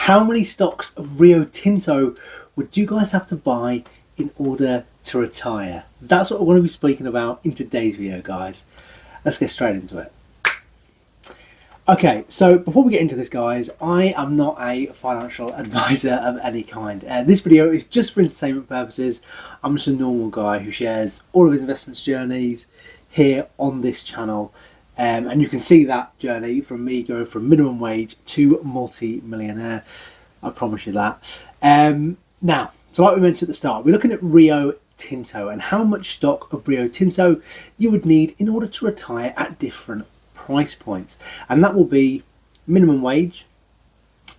How many stocks of Rio Tinto would you guys have to buy in order to retire? That's what I want to be speaking about in today's video, guys. Let's get straight into it. Okay, so before we get into this, guys, I am not a financial advisor of any kind. This video is just for entertainment purposes. I'm just a normal guy who shares all of his investments journeys here on this channel. And you can see that journey from me going from minimum wage to multi-millionaire. I promise you that. Now, so like we mentioned at the start, we're looking at Rio Tinto and how much stock of Rio Tinto you would need in order to retire at different price points. And that will be minimum wage,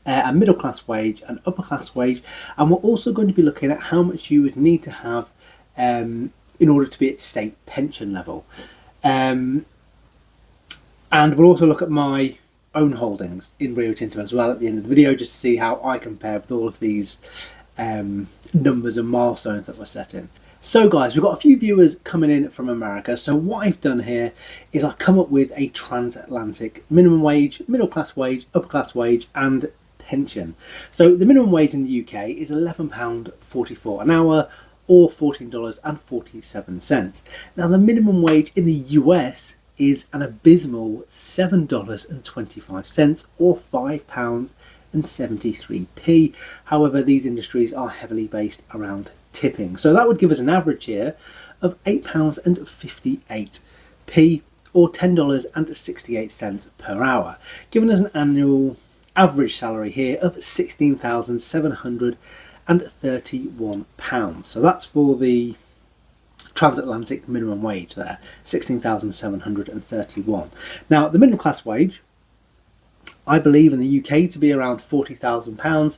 a middle class wage, an upper class wage. And we're also going to be looking at how much you would need to have in order to be at state pension level. And we'll also look at my own holdings in Rio Tinto as well at the end of the video, just to see how I compare with all of these numbers and milestones that we're setting. So guys, we've got a few viewers coming in from America. So what I've done here is I've come up with a transatlantic minimum wage, middle class wage, upper class wage and pension. So the minimum wage in the UK is £11.44 an hour or $14.47. Now the minimum wage in the US is an abysmal $7.25 or £5.73. However, these industries are heavily based around tipping. So that would give us an average here of £8.58 or $10.68 per hour, giving us an annual average salary here of £16,731. So that's for the transatlantic minimum wage there, 16,731. Now the middle class wage, I believe in the UK to be around £40,000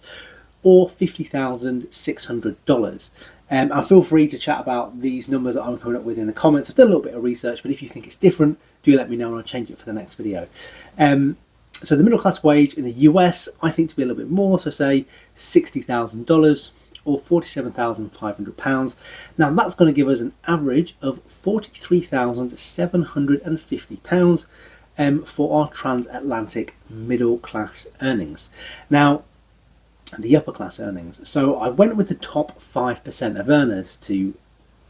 or $50,600. And feel free to chat about these numbers that I'm coming up with in the comments. I've done a little bit of research, but if you think it's different, do let me know and I'll change it for the next video. So the middle class wage in the US, I think to be a little bit more, so say $60,000 or £47,500. Now that's going to give us an average of £43,750 for our transatlantic middle class earnings. Now, the upper class earnings. So I went with the top 5% of earners to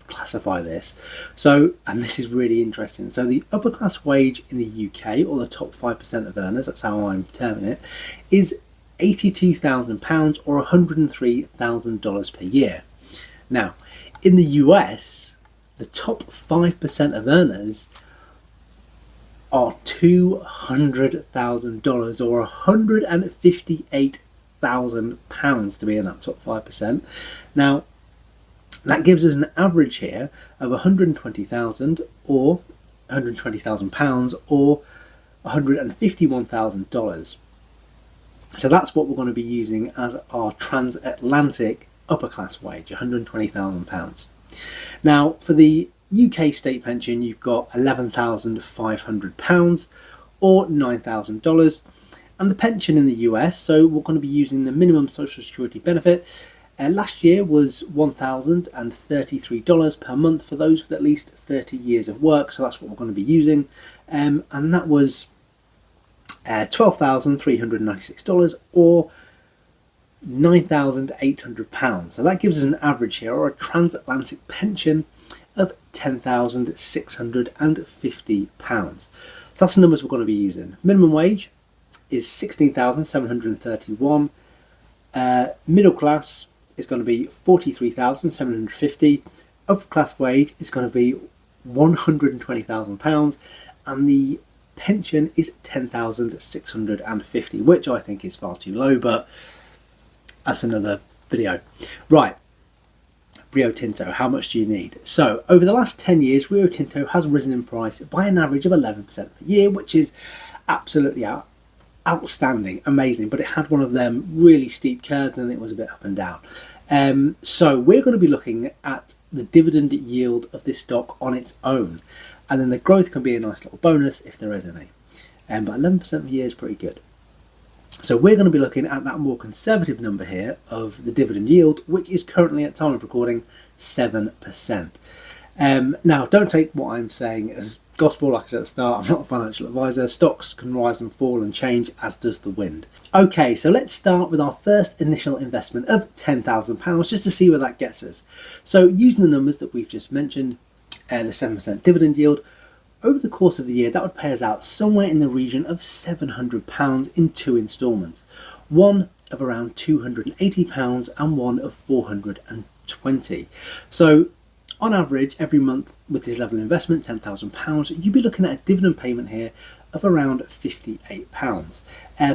classify this. So, and this is really interesting. So the upper class wage in the UK, or the top 5% of earners, that's how I'm terming it, is £82,000 or $103,000 per year. Now, in the US, the top 5% of earners are $200,000 or £158,000 to be in that top 5%. Now, that gives us an average here of £120,000 or £120,000 or $151,000. So that's what we're going to be using as our transatlantic upper class wage, £120,000. Now, for the UK state pension, you've got £11,500 or $9,000. And the pension in the US, so we're going to be using the minimum social security benefit. Last year was $1,033 per month for those with at least 30 years of work. So that's what we're going to be using. And that was $12,396 or £9,800. So that gives us an average here, or a transatlantic pension of £10,650. So that's the numbers we're going to be using. Minimum wage is $16,731. Middle class is going to be $43,750. Upper class wage is going to be £120,000, and the pension is $10,650, which I think is far too low, but that's another video. Right, Rio Tinto, how much do you need? So over the last 10 years, Rio Tinto has risen in price by an average of 11% per year, which is absolutely outstanding, amazing, but it had one of them really steep curves and it was a bit up and down. So we're going to be looking at the dividend yield of this stock on its own, and then the growth can be a nice little bonus if there is any. But 11% a year is pretty good. So we're going to be looking at that more conservative number here of the dividend yield, which is currently at time of recording 7%. Now, don't take what I'm saying as Gospel, like I said at the start, I'm not a financial advisor. Stocks can rise and fall and change, as does the wind. Okay, so let's start with our first initial investment of £10,000 just to see where that gets us. So using the numbers that we've just mentioned, the 7% dividend yield, over the course of the year, that would pay us out somewhere in the region of £700 in 2 instalments. One of around £280 and one of £420. So on average, every month with this level of investment, £10,000, you'd be looking at a dividend payment here of around £58.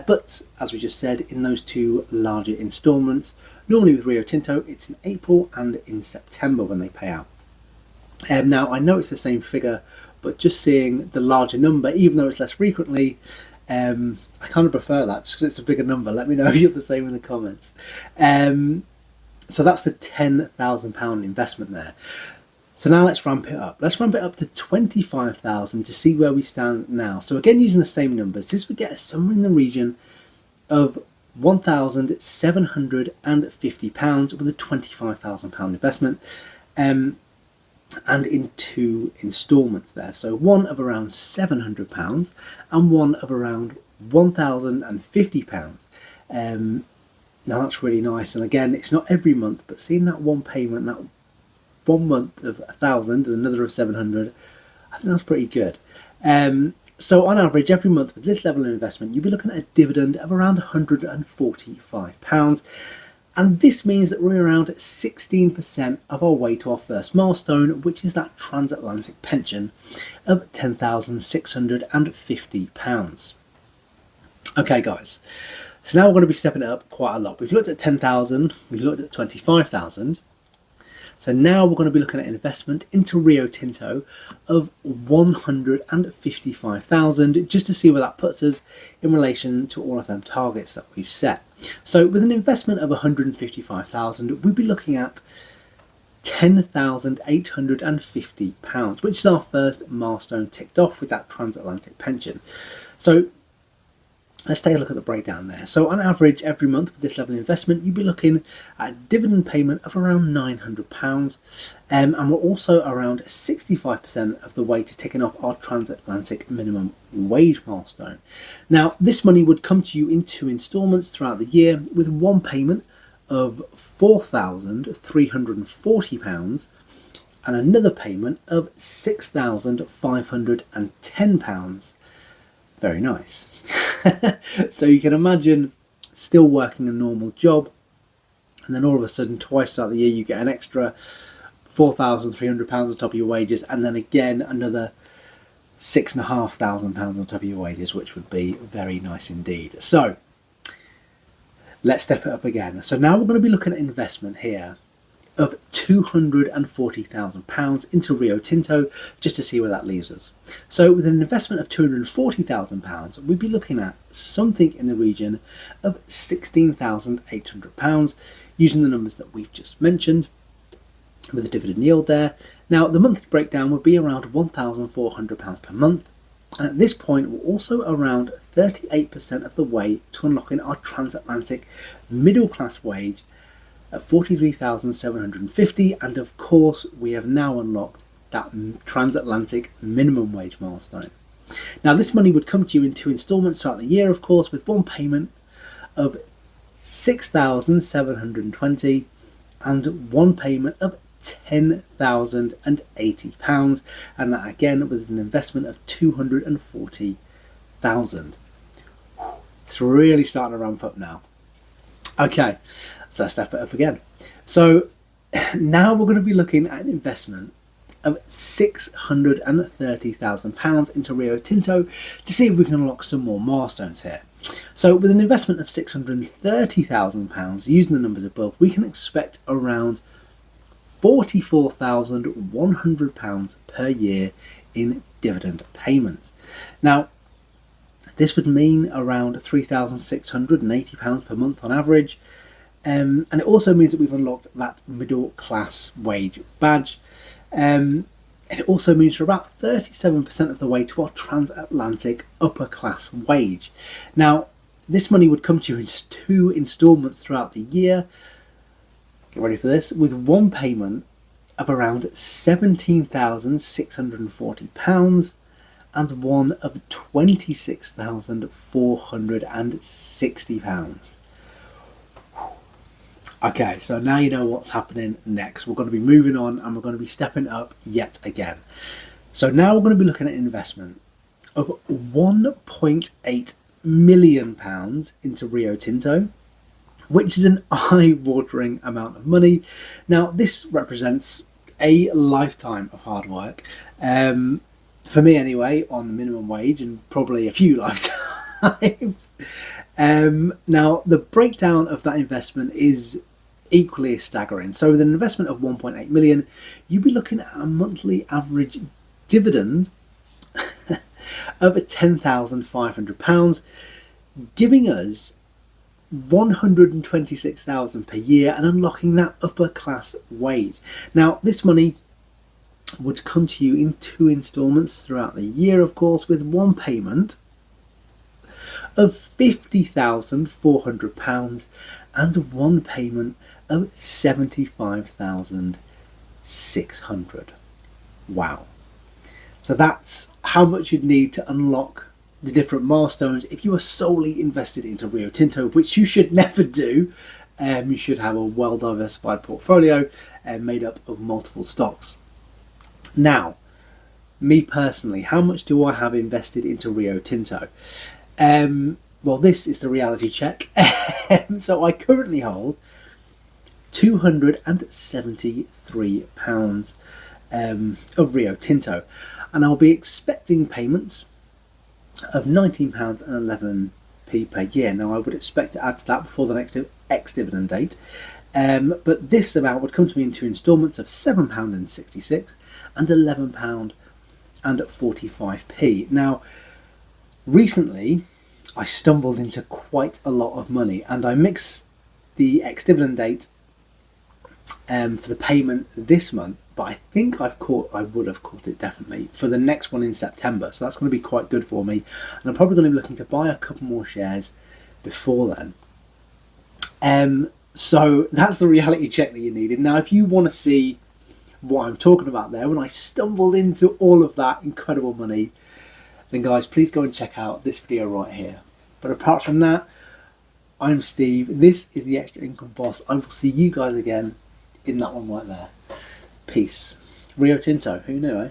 But as we just said, in those 2 larger instalments, normally with Rio Tinto, it's in April and in September when they pay out. Now, I know it's the same figure, but just seeing the larger number, even though it's less frequently, I kind of prefer that just because it's a bigger number. Let me know if you're the same in the comments. So that's the £10,000 investment there. So now let's ramp it up. Let's ramp it up to £25,000 to see where we stand now. So again, using the same numbers, this would get us somewhere in the region of £1,750 with a £25,000 investment, and in 2 instalments there. So one of around £700 and one of around £1,050. Now that's really nice, and again, it's not every month, but seeing that one payment, that 1 month of 1,000 and another of 700, I think that's pretty good. So on average, every month with this level of investment, you'll be looking at a dividend of around £145. And this means that we're around 16% of our way to our first milestone, which is that transatlantic pension of £10,650. Okay, guys. So now we're going to be stepping it up quite a lot. We've looked at 10,000, we've looked at 25,000. So now we're going to be looking at an investment into Rio Tinto of 155,000, just to see where that puts us in relation to all of them targets that we've set. So with an investment of 155,000, we'd be looking at £10,850, which is our first milestone ticked off with that transatlantic pension. So let's take a look at the breakdown there. So on average, every month with this level of investment, you'd be looking at a dividend payment of around £900. And we're also around 65% of the way to ticking off our transatlantic minimum wage milestone. Now, this money would come to you in 2 instalments throughout the year, with one payment of £4,340 and another payment of £6,510. Very nice. So you can imagine still working a normal job, and then all of a sudden twice throughout the year you get an extra £4,300 on top of your wages, and then again another £6,500 on top of your wages, which would be very nice indeed. So let's step it up again. So now we're going to be looking at investment here of £240,000 into Rio Tinto, just to see where that leaves us. So with an investment of £240,000, we'd be looking at something in the region of £16,800, using the numbers that we've just mentioned, with a dividend yield there. Now the monthly breakdown would be around £1,400 per month, and at this point we're also around 38% of the way to unlocking our transatlantic middle class wage at $43,750, and of course we have now unlocked that transatlantic minimum wage milestone. Now this money would come to you in 2 instalments throughout the year, of course, with one payment of £6,720 and one payment of £10,080, and that again with an investment of £240,000. It's really starting to ramp up now. Okay, so let's step it up again. So now we're going to be looking at an investment of £630,000 into Rio Tinto to see if we can unlock some more milestones here. So with an investment of £630,000, using the numbers above, we can expect around £44,100 per year in dividend payments. Now, this would mean around £3,680 per month on average, and it also means that we've unlocked that middle class wage badge, and it also means we're about 37% of the way to our transatlantic upper class wage. Now, this money would come to you in 2 instalments throughout the year. Get ready for this, with one payment of around £17,640 and one of £26,460. Okay, so now you know what's happening next. We're going to be moving on and we're going to be stepping up yet again. So now we're going to be looking at an investment of £1.8 million into Rio Tinto, which is an eye-watering amount of money. Now, this represents a lifetime of hard work. For me anyway, on the minimum wage, and probably a few lifetimes. Now, the breakdown of that investment is equally staggering. So with an investment of 1.8 million, you'd be looking at a monthly average dividend of £10,500, giving us 126,000 per year and unlocking that upper class wage. Now, this money would come to you in 2 instalments throughout the year, of course, with one payment of £50,400 and one payment of £75,600. Wow. So that's how much you'd need to unlock the different milestones if you are solely invested into Rio Tinto, which you should never do. You should have a well diversified portfolio made up of multiple stocks. Now, me personally, how much do I have invested into Rio Tinto? Well, this is the reality check. So I currently hold £273 of Rio Tinto, and I'll be expecting payments of £19.11 per year. Now, I would expect to add to that before the next ex-dividend date, but this amount would come to me in 2 instalments of £7.66 and £11.45. Now, recently I stumbled into quite a lot of money, and I mix the ex-dividend date for the payment this month, but I think I would have caught it definitely for the next one in September. So that's going to be quite good for me, and I'm probably going to be looking to buy a couple more shares before then. So that's the reality check that you needed. Now, if you want to see what I'm talking about there, when I stumbled into all of that incredible money, then guys, please go and check out this video right here. But apart from that, I'm Steve. This is the Extra Income Boss. I will see you guys again in that one right there. Peace. Rio Tinto, who knew, eh?